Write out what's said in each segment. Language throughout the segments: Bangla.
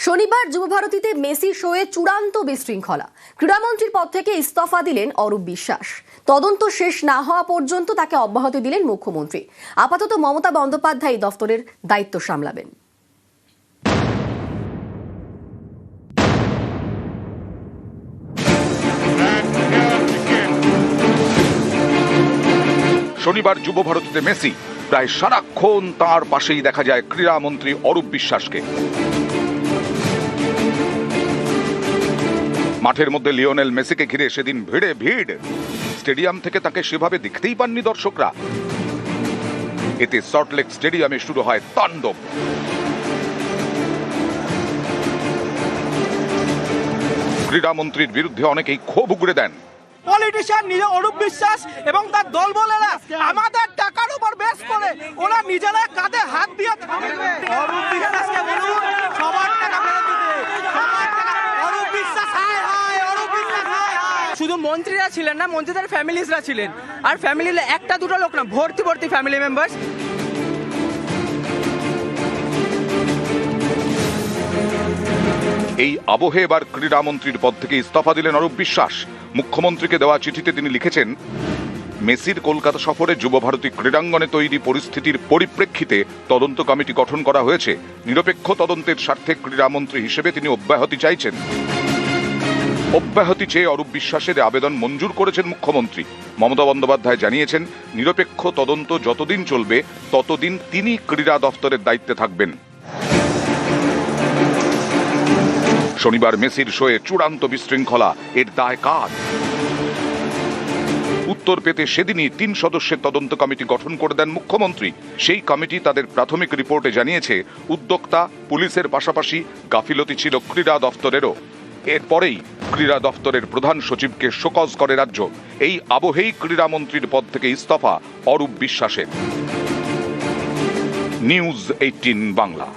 শনিবার যুবভারতীতে মেসি শোয়ে চূড়ান্ত বিশৃঙ্খলা। ক্রীড়ামন্ত্রীর পদ থেকে ইস্তফা দিলেন অরূপ বিশ্বাস। তদন্ত শেষ না হওয়া পর্যন্ত তাকে অব্যাহতি দিলেন মুখ্যমন্ত্রী। আপাতত মমতা বন্দ্যোপাধ্যায় দফতরের দায়িত্ব সামলাবেন। শনিবার যুবভারতীতে মেসি, প্রায় সারাক্ষণ তার পাশেই দেখা যায় ক্রীড়ামন্ত্রী অরূপ বিশ্বাসকে। মাঠের মধ্যে লিওনেল মেসিকে ঘিরে সেদিন ভিড়ে ভিড়। স্টেডিয়াম থেকে তাকে সেভাবে দেখতেই পাননি দর্শকরা। এতে সল্টলেক স্টেডিয়ামে শুরু হয় তাণ্ডব। ক্রীড়ামন্ত্রীর বিরুদ্ধে অনেকেই ক্ষোভ উগড়ে দেন। পলিটিশিয়ান নিজে অরূপ বিশ্বাস এবং তার দলবলেরা আমাদের টাকার উপর বেস করে ওরা নিজেরা কাঁধে হাত দিয়ে থামবে। অরূপ বিশ্বাসকে বলুন সবার টাকা ফেরত দিতে। সবার টাকা অরূপ বিশ্বাস হায় হায়, অরূপ বিশ্বাস হায় হায়। শুধু মন্ত্রীরা ছিলেন না, মন্ত্রীদের ফ্যামিলিজরা ছিলেন। আর ফ্যামিলির একটা দুটো লোক না, ভর্তি ভর্তি ফ্যামিলি মেম্বার্স। এই আবহে এবার ক্রীড়ামন্ত্রীর পদ থেকে ইস্তফা দিলেন অরূপ বিশ্বাস। মুখ্যমন্ত্রীকে দেওয়া চিঠিতে তিনি লিখেছেন, মেসির কলকাতা সফরে যুবভারতী ক্রীড়াঙ্গনে তৈরি পরিস্থিতির পরিপ্রেক্ষিতে তদন্ত কমিটি গঠন করা হয়েছে। নিরপেক্ষ তদন্তের স্বার্থে ক্রীড়ামন্ত্রী হিসেবে তিনি অব্যাহতি চাইছেন। অব্যাহতি চেয়ে অরূপ বিশ্বাসের আবেদন মঞ্জুর করেছেন মুখ্যমন্ত্রী। মমতা বন্দ্যোপাধ্যায় জানিয়েছেন, নিরপেক্ষ তদন্ত যতদিন চলবে ততদিন তিনি ক্রীড়া দফতরের দায়িত্বে থাকবেন। শনিবার মেসির শোয়ে চূড়ান্ত বিশৃঙ্খলা, এর দায় কার? উত্তর পেতে সেদিনই 3 সদস্যের তদন্ত কমিটি গঠন করে দেন মুখ্যমন্ত্রী। সেই কমিটি তাদের প্রাথমিক রিপোর্টে জানিয়েছে, উদ্যোক্তা পুলিশের পাশাপাশি গাফিলতি ছিল ক্রীড়া দফতরেরও। এরপরেই ক্রীড়া দফতরের প্রধান সচিবকে শোকজ করে রাজ্য। এই আবহেই ক্রীড়ামন্ত্রীর পদ থেকে ইস্তফা অরূপ বিশ্বাসের। নিউজ 18 বাংলা।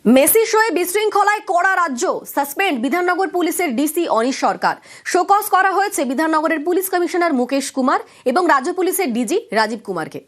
মেসি শোয়ে বিশৃঙ্খলায় কড়া রাজ্য, সাসপেন্ড বিধাননগর পুলিশের ডিসি অনিশ সরকার। শোকজ করা হয়েছে বিধাননগরের পুলিশ কমিশনার মুকেশ কুমার এবং রাজ্য পুলিশের ডিজি রাজীব কুমারকে।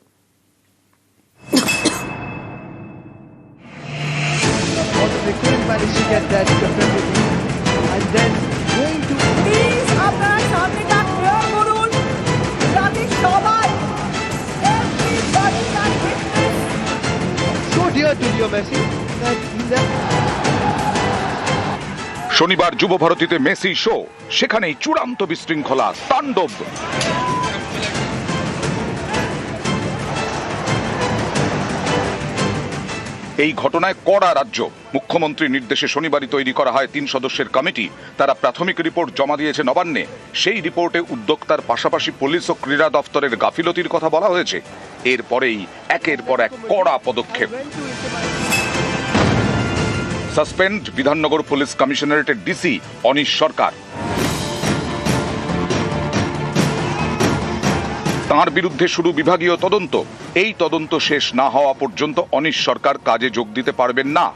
শনিবার যুবভারতীতে মেসি শো, সেখানেই চূড়ান্ত বিশৃঙ্খলা, তাণ্ডব। এই ঘটনায় কড়া রাজ্য। মুখ্যমন্ত্রীর নির্দেশে শনিবারই তৈরি করা হয় 3 সদস্যের কমিটি। তারা প্রাথমিক রিপোর্ট জমা দিয়েছে নবান্নে। সেই রিপোর্টে উদ্যোক্তার পাশাপাশি পুলিশ ও ক্রীড়া দফতরের গাফিলতির কথা বলা হয়েছে। এরপরেই একের পর এক কড়া পদক্ষেপ। সাসপেন্ড বিধাননগর পুলিশ কমিশনারেটের ডিসি অনিশ সরকার। তাঁর বিরুদ্ধে শুরু বিভাগীয় তদন্ত। এই তদন্ত শেষ না হওয়া পর্যন্ত অনিশ সরকার কাজে যোগ দিতে পারবেন না।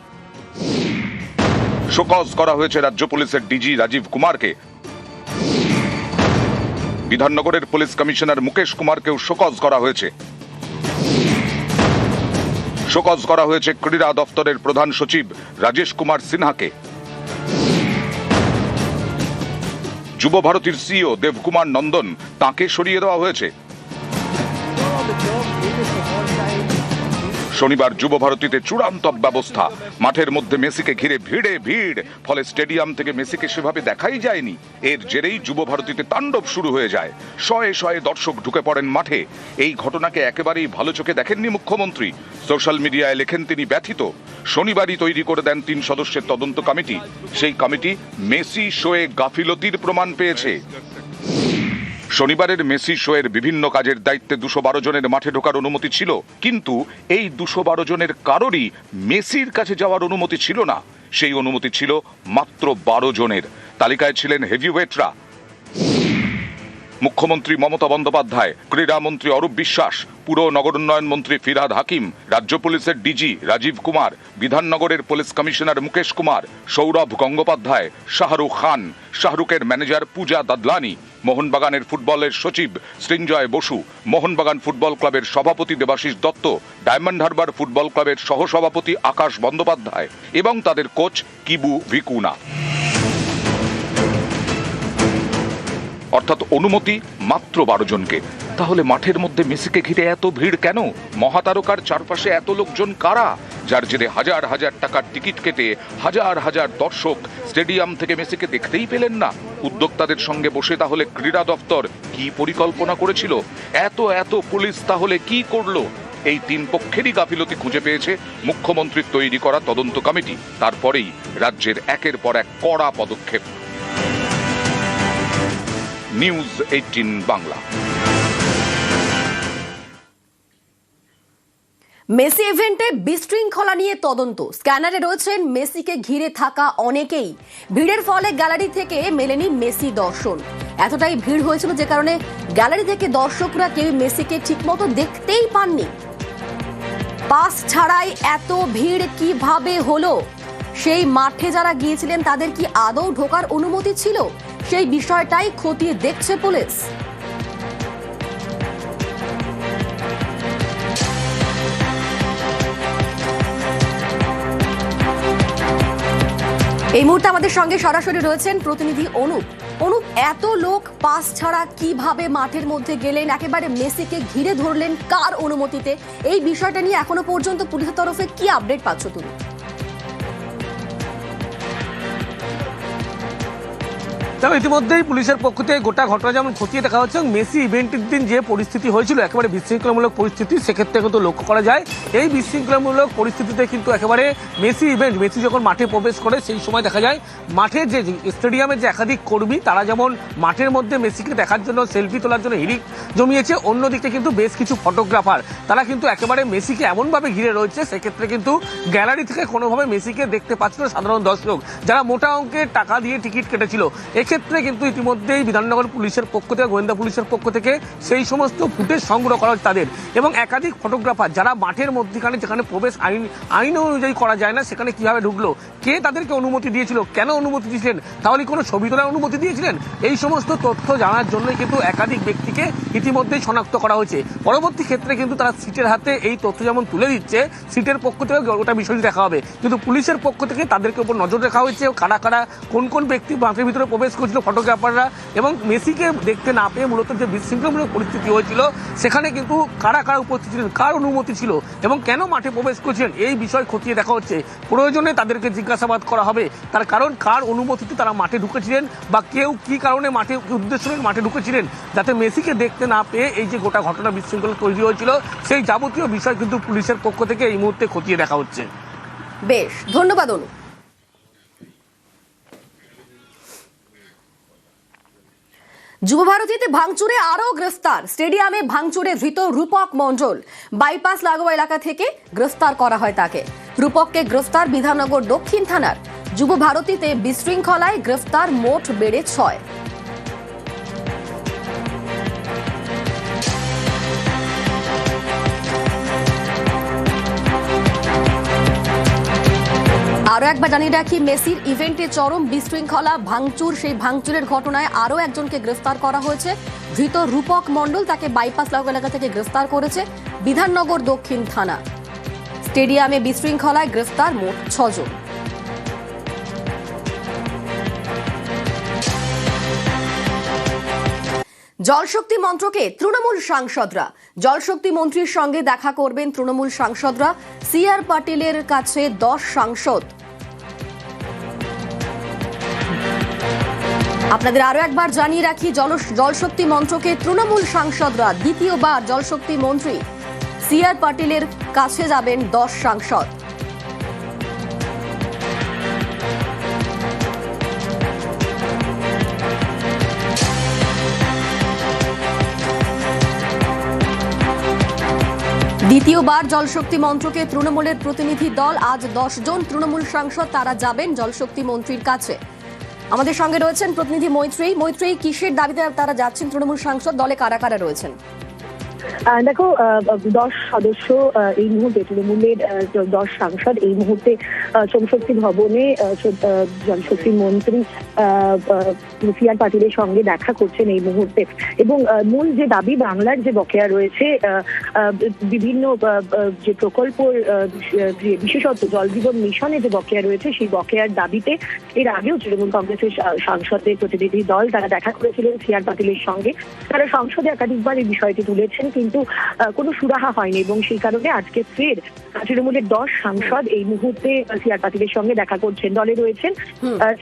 শোকজ করা হয়েছে রাজ্য পুলিশের ডিজি রাজীব কুমারকে। বিধাননগরের পুলিশ কমিশনার মুকেশ কুমারকেও শোকজ করা হয়েছে। শোকজ করা হয়েছে ক্রীড়া দফতরের প্রধান সচিব রাজেশ কুমার সিনহাকে। যুবভারতীর সিইও দেবকুমার নন্দন, তাকে সরিয়ে দেওয়া হয়েছে। শনিবার যুবভারতীতে চূড়ান্ত ব্যবস্থা। মাঠের মধ্যে মেসিকে ঘিরে ভিড়ে ভিড়, ফলে স্টেডিয়াম থেকে মেসিকে সেভাবে দেখাই যায়নি। এর জেরেই যুবভারতীতে তাণ্ডব শুরু হয়ে যায়। শয়ে শয়ে দর্শক ঢুকে পড়েন মাঠে। এই ঘটনাকে একেবারেই ভালো চোখে দেখেননি মুখ্যমন্ত্রী। সোশ্যাল মিডিয়ায় লেখেন তিনি ব্যথিত। শনিবারই তৈরি করে দেন 3 সদস্যের তদন্ত কমিটি। সেই কমিটি মেসি শোয়ে গাফিলতির প্রমাণ পেয়েছে। শনিবারের মেসি শোয়ের বিভিন্ন কাজের দায়িত্বে 212 জনের মাঠে ঢোকার অনুমতি ছিল, কিন্তু এই 212 জনের কারোরই মেসির কাছে যাওয়ার অনুমতি ছিল না। সেই অনুমতি ছিল মাত্র 12 জনের। তালিকায় ছিলেন হেভিওয়েটরা। মুখ্যমন্ত্রী মমতা বন্দ্যোপাধ্যায়, ক্রীড়ামন্ত্রী অরূপ বিশ্বাস, পুর নগরোন্নয়ন মন্ত্রী ফিরহাদ হাকিম, রাজ্য পুলিশের ডিজি রাজীব কুমার, বিধাননগরের পুলিশ কমিশনার মুকেশ কুমার, সৌরভ গঙ্গোপাধ্যায়, শাহরুখ খান, শাহরুখের ম্যানেজার পূজা দাদলানি, মোহনবাগানের ফুটবলের সচিব সৃঞ্জয় বসু, মোহনবাগান ফুটবল ক্লাবের সভাপতি দেবাশিস দত্ত, ডায়মন্ড হারবার ফুটবল ক্লাবের সহসভাপতি আকাশ বন্দ্যোপাধ্যায় এবং তাদের কোচ কিবু ভিকুনা। অর্থাৎ অনুমতি মাত্র 12 জনকে। তাহলে মাঠের মধ্যে মেসিকে ঘিরে এত ভিড় কেন? মহাতারকার চারপাশে এত লোকজন কারা, যার জেরে হাজার হাজার টাকার টিকিট কেটে হাজার হাজার দর্শক স্টেডিয়াম থেকে মেসিকে দেখতেই পেলেন না? উদ্যোক্তাদের সঙ্গে বসে তাহলে ক্রীড়া দপ্তর কি পরিকল্পনা করেছিল? এত পুলিশ তাহলে কি করলো? এই তিন পক্ষেরই গাফিলতি খুঁজে পেয়েছে মুখ্যমন্ত্রীর তৈরি করা তদন্ত কমিটি। তারপরেই রাজ্যের একের পর এক কড়া পদক্ষেপ। নিউজ 18 বাংলা। মেসি ইভেন্টে বিশৃঙ্খলা নিয়ে তদন্ত। স্ক্যানারে রয়েছেন মেসিকে ঘিরে থাকা অনেকেই। ভিড়ের ফলে গ্যালারি থেকে মেলেনি মেসি দর্শন। এতটাই ভিড় হয়েছিল যে কারণে গ্যালারি থেকে দর্শকরা কেউ মেসিকে ঠিকমতো দেখতেই পাননি। পাস ছাড়াই এত ভিড় কিভাবে হলো? সেই মাঠে যারা গিয়েছিলেন তাদের কি আদৌ ঢোকার অনুমতি ছিল? সেই বিষয়টাই খতিয়ে দেখছে পুলিশ। এই মুহূর্তে আমাদের সঙ্গে সরাসরি রয়েছেন প্রতিনিধি অনুপ। এত লোক পাস ছাড়া কিভাবে মাঠের মধ্যে গেলেন? একেবারে মেসিকে ঘিরে ধরলেন কার অনুমতিতে? এই বিষয়টা নিয়ে এখনো পর্যন্ত পুলিশের তরফে কি আপডেট পাচ্ছ তুমি? তবে ইতিমধ্যেই পুলিশের পক্ষ থেকে গোটা ঘটনা যেমন খতিয়ে দেখা হচ্ছে, মেসি ইভেন্টের দিন যে পরিস্থিতি হয়েছিল একেবারে বিশৃঙ্খলামূলক পরিস্থিতি, সেক্ষেত্রে কিন্তু লক্ষ্য করা যায় এই বিশৃঙ্খলামূলক পরিস্থিতিতে কিন্তু একেবারে মেসি যখন মাঠে প্রবেশ করে সেই সময় দেখা যায় মাঠের যে স্টেডিয়ামের যে একাধিক কর্মী তারা যেমন মাঠের মধ্যে মেসিকে দেখার জন্য সেলফি তোলার জন্য হিড়িক জমিয়েছে, অন্যদিকে কিন্তু বেশ কিছু ফটোগ্রাফার তারা কিন্তু একেবারে মেসিকে এমনভাবে ঘিরে রয়েছে, সেক্ষেত্রে কিন্তু গ্যালারি থেকে কোনোভাবে মেসিকে দেখতে পাচ্ছিল সাধারণ দর্শক যারা মোটা অঙ্কের টাকা দিয়ে টিকিট কেটেছিল। এক্ষেত্রে কিন্তু ইতিমধ্যেই বিধাননগর পুলিশের পক্ষ থেকে, গোয়েন্দা পুলিশের পক্ষ থেকে সেই সমস্ত ফুটেজ সংগ্রহ করা হচ্ছে তাদের, এবং একাধিক ফটোগ্রাফার যারা মাঠের মধ্যখানে যেখানে প্রবেশ আইন অনুযায়ী করা যায় না সেখানে কিভাবে ঢুকলো, কে তাদেরকে অনুমতি দিয়েছিল, কেন অনুমতি দিয়েছিলেন, তাহলে কোনো ছবি তোলার অনুমতি দিয়েছিলেন, এই সমস্ত তথ্য জানার জন্যই কিন্তু একাধিক ব্যক্তিকে ইতিমধ্যেই শনাক্ত করা হয়েছে। পরবর্তী ক্ষেত্রে কিন্তু তারা সিটের হাতে এই তথ্য যেমন তুলে দিচ্ছে, সিটের পক্ষ থেকে গোটা বিষয়টি দেখা হবে, কিন্তু পুলিশের পক্ষ থেকে তাদেরকে উপর নজর রাখা হয়েছে কারা কারা কোন ব্যক্তি মাঠের ভিতরে প্রবেশ করেছিল, ফটোগ্রাফাররা, এবং মেসিকে দেখতে না পেয়ে মূলত যে বিশৃঙ্খলামূলক পরিস্থিতি হয়েছিল সেখানে কিন্তু কারা উপস্থিত ছিলেন, কার অনুমতি ছিল এবং কেন মাঠে প্রবেশ করেছিলেন, এই বিষয় খতিয়ে দেখা হচ্ছে। প্রয়োজনে তাদেরকে জিজ্ঞাসাবাদ করা হবে, তার কারণ কার অনুমতিতে তারা মাঠে ঢুকেছিলেন বা কেউ কি কারণে উদ্দেশ্য মাঠে ঢুকেছিলেন, যাতে মেসিকে দেখতে না পেয়ে এই যে গোটা ঘটনা বিশৃঙ্খলা তৈরি হয়েছিল সেই যাবতীয় বিষয় কিন্তু পুলিশের পক্ষ থেকে এই মুহূর্তে খতিয়ে দেখা হচ্ছে। বেশ, ধন্যবাদ অনু। যুবভারতীতে ভাঙচুরে আরো গ্রেফতার। স্টেডিয়ামে ভাঙচুরে ধৃত রূপক মণ্ডল। বাইপাস লাগোয়া এলাকা থেকে গ্রেফতার করা হয় তাকে। রূপককে গ্রেফতার বিধাননগর দক্ষিণ থানার। যুবভারতীতে বিশৃঙ্খলায় গ্রেফতার মোট বেড়ে 6। আরো একবার জানিয়ে রাখি, মেসির ইভেন্টে চরম বিশৃঙ্খলা, ভাঙচুর, সেই ভাঙচুরের ঘটনায় আরো একজনকে গ্রেফতার করা হয়েছে। ধৃত রূপক মণ্ডল, তাকে বাইপাস লাগোয়া এলাকা থেকে গ্রেফতার করেছে বিধাননগর দক্ষিণ থানা। স্টেডিয়ামে বিশৃঙ্খলায় গ্রেফতার মোট 6 জন। জলশক্তি মন্ত্রকে তৃণমূল সাংসদরা। জলশক্তি মন্ত্রীর সঙ্গে দেখা করবেন তৃণমূল সাংসদরা। সিআর পাটিলের কাছে 10 সাংসদ। আপনাদের আরো একবার জানিয়ে রাখি, জলশক্তি মন্ত্রকে তৃণমূল সাংসদরা। দ্বিতীয়বার জলশক্তি মন্ত্রী সিআর পাটিলের কাছে যাবেন 10 সাংসদ। দ্বিতীয়বার জলশক্তি মন্ত্রকে তৃণমূলের প্রতিনিধি দল, আজ 10 জন তৃণমূল সাংসদ, তারা যাবেন জলশক্তি মন্ত্রীর কাছে। আমাদের সঙ্গে রয়েছেন প্রতিনিধি মৈত্রেয়ী। কিসের দাবিতে তারা যাচ্ছেন তৃণমূল সাংসদ? দলে কারা কারা রয়েছেন? দেখো 10 সদস্য এই মুহূর্তে তৃণমূলের 10 সাংসদ এই মুহূর্তে শ্রমশক্তি ভবনে জনশক্তি মন্ত্রী সিআর পাটিলের সঙ্গে দেখা করছেন এই মুহূর্তে। এবং মূল যে দাবি বাংলার যে বকেয়া রয়েছে বিভিন্ন যে প্রকল্প বিশেষত জল জীবন মিশনে যে বকেয়া রয়েছে সেই বকেয়ার দাবিতে এর আগেও তৃণমূল কংগ্রেসের সাংসদদের প্রতিনিধি দল তারা দেখা করেছিলেন সিআর পাটিলের সঙ্গে। তারা সংসদে একাধিকবার এই বিষয়টি তুলেছেন, কিন্তু কোনো সুরাহা হয়নি এবং সেই কারণে আজকে ফের তৃণমূলের 10 সাংসদ এই মুহূর্তে সিআর পাটিলের সঙ্গে দেখা করছেন। দলে রয়েছেন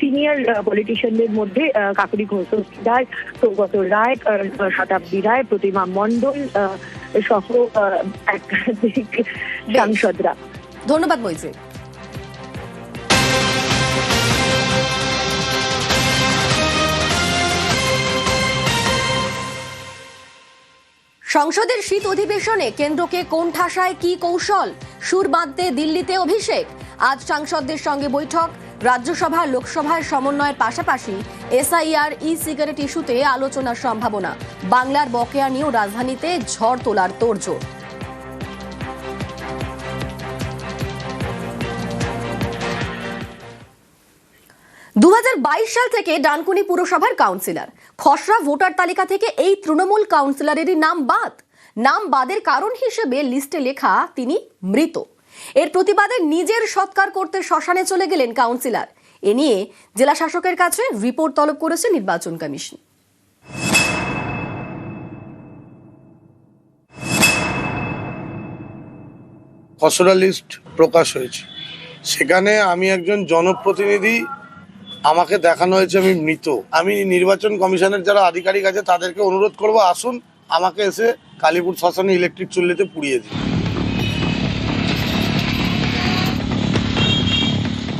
সিনিয়র পলিটিশিয়ানদের মধ্যে কাকুলি ঘোষ রায়, সৌগত রায়, শতাব্দী রায়, প্রতিমা মণ্ডল সহ একাধিক সাংসদরা। ধন্যবাদ মৈত্রী। সংসদের শীত অধিবেশনে কেন্দ্রকে কোণঠাসায় কি কৌশল, সুর বাঁধতে দিল্লিতে অভিষেক। আজ সাংসদদের সঙ্গে বৈঠক, রাজ্যসভা লোকসভার সমন্বয়ের পাশাপাশি এসআইআর ই সিগারেট ইস্যুতে আলোচনার সম্ভাবনা। বাংলার বকেয়া নিয়েও রাজধানীতে ঝড় তোলার তোড়জোড়। দু সাল থেকে ডানকুনি পুরসভার কাউন্সিলর, খসড়া ভোটার তালিকা থেকে এই তৃণমূল কাউন্সিলরেরই নাম বাদ। নাম বাদের কারণ হিসেবে লিস্টে লেখা তিনি মৃত। এর প্রতিবাদে নিজের সৎকার করতে শ্মশানে চলে গেলেন কাউন্সিলর। এ নিয়ে জেলা শাসকের কাছে রিপোর্ট তলব করেছে নির্বাচন কমিশন। খসড়া লিস্ট প্রকাশ হয়েছে, সেখানে আমি একজন জনপ্রতিনিধি, আমাকে দেখানো হয়েছে আমি মৃত। আমি নির্বাচন কমিশনের যারা আধিকারিক আছে তাদেরকে অনুরোধ করব, আসুন আমাকে এসে কালীপুর শ্মশানে ইলেকট্রিক চুল্লিতে পুড়িয়ে দিন।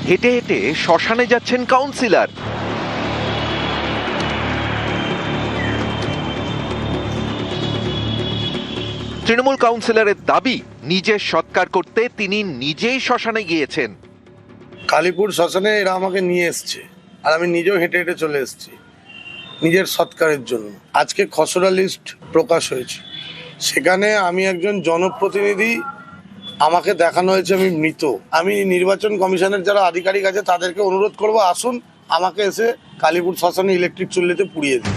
হেঁটে হেঁটে শ্মশানে যাচ্ছেন কাউন্সিলর। তৃণমূল কাউন্সিলরের দাবি, নিজের সৎকার করতে তিনি নিজেই শ্মশানে গিয়েছেন। কালীপুর শ্মশানে এরা আমাকে নিয়ে এসছে, আর আমি নিজেও হেঁটে হেঁটে চলে এসেছি নিজের সৎকারের জন্য। আজকে খসড়া লিস্ট প্রকাশ হয়েছে, সেখানে আমি একজন জনপ্রতিনিধি, আমাকে দেখানো হয়েছে আমি মৃত। আমি নির্বাচন কমিশনের যারা আধিকারিক আছে তাদেরকে অনুরোধ করব, আসুন আমাকে এসে কালীপুর শ্মশানে ইলেকট্রিক চুল্লিতে পুড়িয়ে দিন।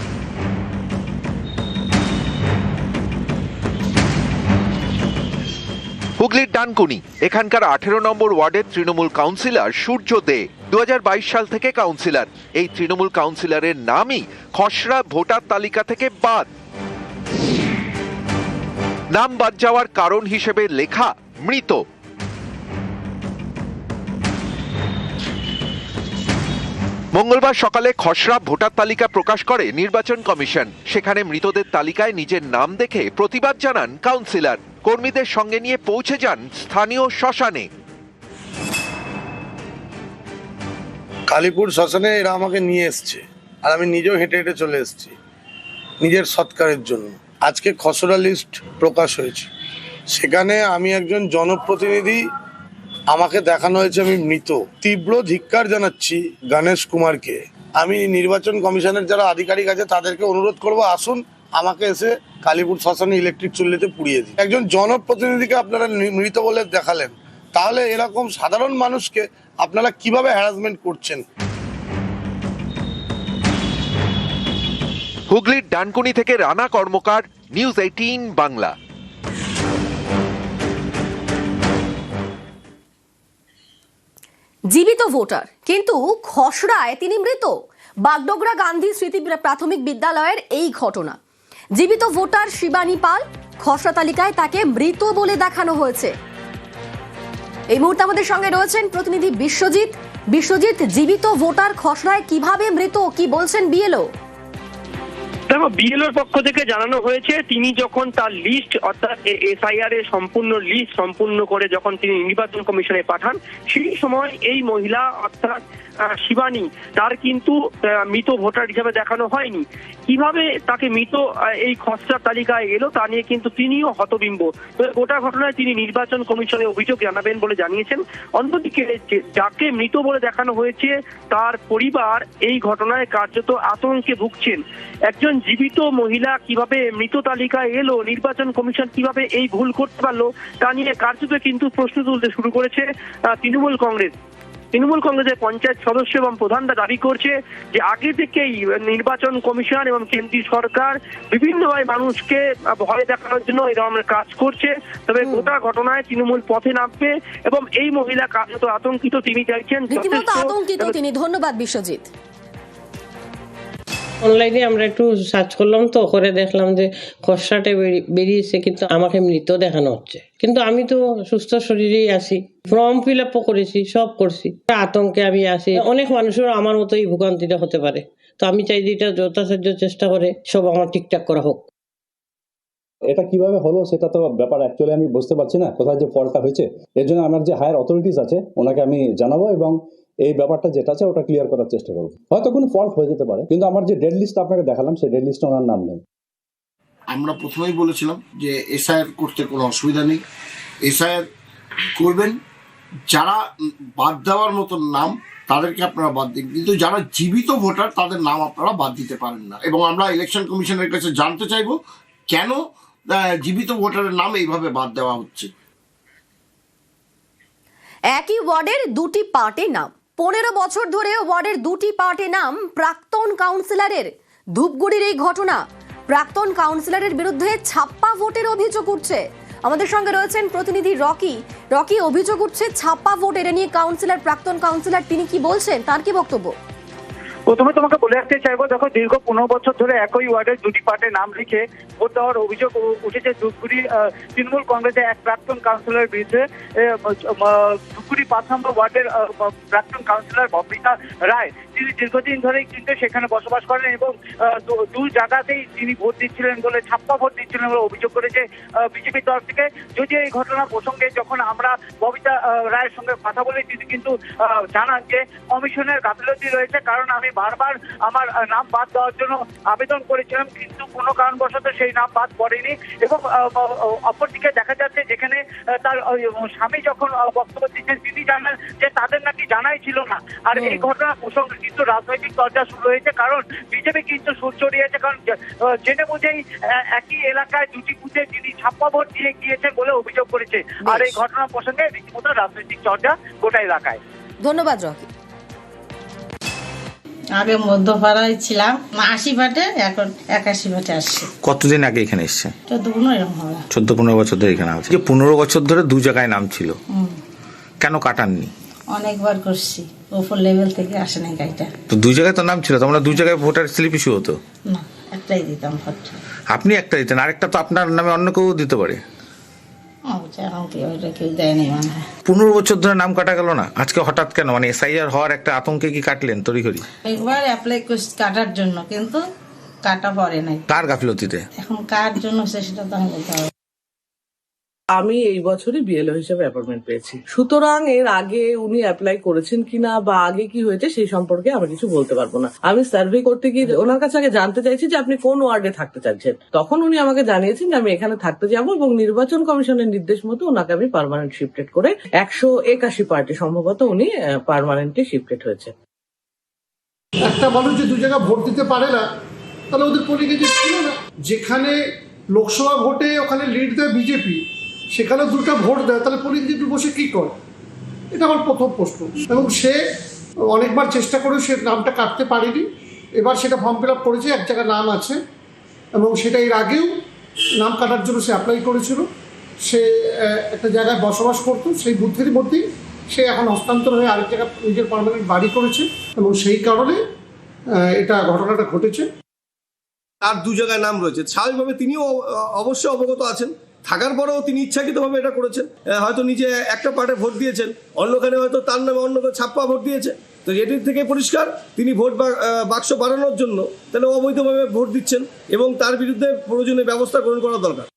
হুগলির ডানকুনি, এখানকার 18 নম্বর ওয়ার্ডের তৃণমূল কাউন্সিলর সূর্য দে 2022 সাল থেকে কাউন্সিলর। এই তৃণমূল কাউন্সিলরের নামই খসড়া ভোটার তালিকা থেকে বাদ। নাম বাদ যাওয়ার কারণ হিসেবে লেখা মৃত। মঙ্গলবার সকালে খসড়া ভোটার তালিকা প্রকাশ করে নির্বাচন কমিশন। সেখানে মৃতদের তালিকায় নিজের নাম দেখে প্রতিবাদ জানান কাউন্সিলর। কর্মীদের সঙ্গে নিয়ে পৌঁছে যান স্থানীয় শ্মশানে। কালীপুর শ্মশানে এরা আমাকে নিয়ে এসছে, আর আমি নিজেও হেঁটে হেঁটে চলে এসেছি নিজের সৎকারের জন্য। আজকে খসড়া লিস্ট প্রকাশ হয়েছে, সেখানে আমি একজন জনপ্রতিনিধি, আমাকে দেখানো হয়েছে আমি মৃত। তীব্র ধিক্কার জানাচ্ছি গণেশ কুমারকে। আমি নির্বাচন কমিশনের যারা আধিকারিক আছে তাদেরকে অনুরোধ করব, আসুন আমাকে এসে কালীপুর শ্মশানে ইলেকট্রিক চুল্লিতে পুড়িয়ে দিন। একজন জনপ্রতিনিধিকে আপনারা মৃত বলে দেখালেন, তাহলে এরকম সাধারণ মানুষকে আপনারা কিভাবে হ্যারাসমেন্ট করছেন? হুগলির ডানকুনি থেকে রানা কর্মকার, নিউজ 18 বাংলা। জীবিত ভোটার, কিন্তু খসড়ায় তিনি মৃত। বাগডোগরা গান্ধী স্মৃতি প্রাথমিক বিদ্যালয়ের এই ঘটনা। জীবিত ভোটার শিবানী পাল, খসড়া তালিকায় তাকে মৃত বলে দেখানো হয়েছে। এই মুহূর্তে আমাদের সঙ্গে রয়েছেন প্রতিনিধি বিশ্বজিৎ। বিশ্বজিৎ, জীবিত ভোটার খসড়ায় কিভাবে মৃত, কি বলছেন বিএলও? দেখো, বিএলওর পক্ষ থেকে জানানো হয়েছে তিনি যখন তার লিস্ট অর্থাৎ এসআইআর এর সম্পূর্ণ লিস্ট সম্পূর্ণ করে যখন তিনি নির্বাচন কমিশনে পাঠান, সেই সময় এই মহিলা অর্থাৎ শিবানী, তার কিন্তু মৃত ভোটার হিসাবে দেখানো হয়নি। কিভাবে তাকে মৃত এই খসড়া তালিকায় এলো তা নিয়ে কিন্তু তিনিও হতবিম্ব। গোটা ঘটনায় তিনি নির্বাচন কমিশনে অভিযোগ জানাবেন বলে জানিয়েছেন। অন্যদিকে যাকে মৃত বলে দেখানো হয়েছে তার পরিবার এই ঘটনায় কার্যত আতঙ্কে ভুগছেন। একজন জীবিত মহিলা কিভাবে মৃত তালিকায় এলো, নির্বাচন কমিশন কিভাবে এই ভুল করতে পারলো তা নিয়ে কার্যত কিন্তু প্রশ্ন তুলতে শুরু করেছে তৃণমূল কংগ্রেস। তৃণমূল কংগ্রেসের পঞ্চায়েত সদস্য এবং প্রধানরা দাবি করছে যে আগে থেকেই নির্বাচন কমিশন এবং কেন্দ্রীয় সরকার বিভিন্নভাবে মানুষকে ভয় দেখানোর জন্য এই ধরনের কাজ করছে। তবে গোটা ঘটনায় তৃণমূল পথে নামবে এবং এই মহিলা কার্যত আতঙ্কিত। তিনি চাইছেন রীতিমতো আতঙ্কিত তিনি। ধন্যবাদ বিশ্বজিৎ। অনলাইনে আমরা একটু সার্চ করলাম, তো করে দেখলাম যে খসড়াটা বেরিয়েছে, কিন্তু আমাকে মৃত দেখানো হচ্ছে। কিন্তু আমি তো সুস্থ শরীরেই আছি, ফর্ম ফিল আপও করেছি, সব করছি। আতঙ্কে আমি আছি। অনেক মানুষের আমার মতোই ভোগান্তিটা হতে পারে, তো আমি চাই যে এটা যথাসাধ্য চেষ্টা করে সব আমার ঠিকঠাক করা হোক। এটা কিভাবে হলো সেটা তো ব্যাপার অ্যাকচুয়ালি আমি বুঝতে পারছি না কোথায় যে ফলটা হয়েছে। এর জন্য আমার যে হায়ার অথরিটিস আছে ওনাকে আমি জানাবো এবং এই ব্যাপারটা যেটা আছে ওটা ক্লিয়ার করার চেষ্টা করবো। হয়তো কোনো ফল্ট হয়ে যেতে পারে, কিন্তু আমার যে ডেড লিস্ট আপনাকে দেখালাম সেই ডেড লিস্টে ওনার নাম নেই। আমরা প্রথমেই বলেছিলাম যে এসআইআর করতে কোনো অসুবিধা নেই, এসআইআর করবেন। যারা বাদ দেওয়ার মতন নাম তাদেরকে আপনারা বাদ দিন, কিন্তু যারা জীবিত ভোটার তাদের নাম আপনারা বাদ দিতে পারেন না। এবং আমরা ইলেকশন কমিশনের কাছে জানতে চাইবো কেন জীবিত ভোটারের নাম এইভাবে বাদ দেওয়া হচ্ছে। একই ওয়ার্ডের দুটি পার্টি নাম, 15 বছর ধরে ওয়ার্ডের দুটি পার্টি নাম প্রাক্তন কাউন্সিলরের। ধূপগুড়ির এই ঘটনা প্রাক্তন কাউন্সিলরের বিরুদ্ধে ছাপ্পা ভোটের অভিযোগ উঠছে। আমাদের সঙ্গে রয়েছেন প্রতিনিধি রকি। অভিযোগ উঠছে ছাপ্পা ভোট, এটা নিয়ে প্রাক্তন কাউন্সিলর তিনি কি বলছেন, তার কি বক্তব্য? প্রথমে তোমাকে বলে রাখতে চাইবো, দেখো দীর্ঘ 15 বছর ধরে একই ওয়ার্ডের দুটি পার্টির নাম লিখে ভোট দেওয়ার অভিযোগ উঠেছে ধূপগুড়ি তৃণমূল কংগ্রেসের এক প্রাক্তন কাউন্সিলরের বিরুদ্ধে। ধূপগুড়ি 5 নম্বর ওয়ার্ডের প্রাক্তন কাউন্সিলর ববিতা রায়, তিনি দীর্ঘদিন ধরেই কিন্তু সেখানে বসবাস করেন এবং দুই জায়গাতেই তিনি ভোট দিচ্ছিলেন বলে, ছাপ্পা ভোট দিচ্ছিলেন বলে অভিযোগ করেছে বিজেপির তরফ থেকে। যদি এই ঘটনা প্রসঙ্গে যখন আমরা ববিতা রায়ের সঙ্গে কথা বলি, তিনি কিন্তু জানান যে কমিশনের গাফিলতি রয়েছে, কারণ আমি বারবার আমার নাম বাদ দেওয়ার জন্য আবেদন করেছিলাম, কিন্তু কোনো কারণবশত সেই নাম বাদ পড়েনি। এবং অপরদিকে দেখা যাচ্ছে যেখানে তার স্বামী যখন বক্তব্য দিচ্ছেন তিনি জানান যে তাদের নাকি জানাই ছিল না। আর এই ঘটনা প্রসঙ্গে কিন্তু রাজনৈতিক চর্চা শুরু হয়েছে, কারণ বিজেপি কিন্তু সুর চড়িয়েছে, কারণ জেনে বুঝেই একই এলাকায় দুটি বুথে তিনি ছাপ্পা ভোট দিয়ে গিয়েছেন বলে অভিযোগ করেছে। আর এই ঘটনা প্রসঙ্গে রীতিমতো রাজনৈতিক চর্চা গোটা এলাকায়। ধন্যবাদ রকি। আগে মধ্যপাড়ায় ছিলাম 80 ভাটে, এখন 81 ভাটে আসছে। কতদিন আগে এখানে এসছে? 14-15 বছর ধরে এখানে আছে। যে 15 বছর ধরে দু জায়গায় নাম ছিল, কেন কাটাননি? অনেকবার করছি, উপর লেভেল থেকে আসে নাই গাড়িটা। তো দু জায়গায় তো নাম ছিল, তোমরা দু জায়গায় ভোটার স্লিপ ইস্যু হতো না, একটাই দিতাম ভোট। আপনি একটা দিতেন, আরেকটা তো আপনার নামে অন্য কেউ দিতে পারে। 15 বছর ধরে নাম কাটা গেল না, আজকে হঠাৎ কেন? মানে এসআইআর হওয়ার একটা আতঙ্কে কি কাটলেন তড়িঘড়ি? একবার অ্যাপ্লাই করছি কাটার জন্য, কিন্তু কাটা পড়ে নাই। কার গাফিলতিতে? এখন কার জন্য সেটা তো আমি বলতে হবে। আমি এই বছরই বিএলও হিসেবে অ্যাপয়েন্টমেন্ট পেয়েছি, সুতরাং এর আগে উনি অ্যাপ্লাই করেছেন কিনা বা আগে কি হয়েছে সেই সম্পর্কে আমি কিছু বলতে পারবো না। আমি সার্ভে করতে গিয়ে ওনার কাছে আগে জানতে চাইছি যে আপনি কোন ওয়ার্ডে থাকতে চাচ্ছেন, তখন উনি আমাকে জানিয়েছেন যে আমি এখানে থাকতে যাবো এবং নির্বাচন কমিশনের নির্দেশ মতো ওনাকে আমি পার্মানেন্ট শিফটেড করে 181 পার্টি সম্ভবত উনি পার্মানেন্টলি শিফটেড হয়েছে। একটা মানুষ যে দু জায়গা ভোট দিতে পারে না, তাহলে ওদের পলিটিক্যাল ছিল না। যেখানে লোকসভা ভোটে ওখানে লিড দেয় বিজেপি, সেখানে দুটো ভোট দেয়, তাহলে পলিটিক্যাল বসে কি করে? এটা আমার প্রথম প্রশ্ন। এবং সে অনেকবার চেষ্টা করে সে নামটা কাটতে পারেনি, এবার সেটা ফর্ম ফিল আপ করেছে, এক জায়গায় নাম আছে এবং সেটা এর আগেও নাম কাটার জন্য সে অ্যাপ্লাই করেছিল। সে একটা জায়গায় বসবাস করতো, সেই বুথের মধ্যেই সে এখন হস্তান্তর হয়ে আরেক জায়গায় নিজের পার্মানেন্ট বাড়ি করেছে এবং সেই কারণে এটা ঘটনাটা ঘটেছে। তার দু জায়গায় নাম রয়েছে, স্বাভাবিকভাবে তিনিও অবশ্যই অবগত আছেন, থাকার পরেও তিনি ইচ্ছাকৃতভাবে এটা করেছেন। হয়তো নিজে একটা পার্টে ভোট দিয়েছেন, অন্যখানে হয়তো তার নামে অন্য ছাপ্পা ভোট দিয়েছে। তো এটির থেকে পরিষ্কার তিনি ভোট বাক্স বাড়ানোর জন্য তাহলে অবৈধভাবে ভোট দিচ্ছেন এবং তার বিরুদ্ধে প্রয়োজনীয় ব্যবস্থা গ্রহণ করা দরকার।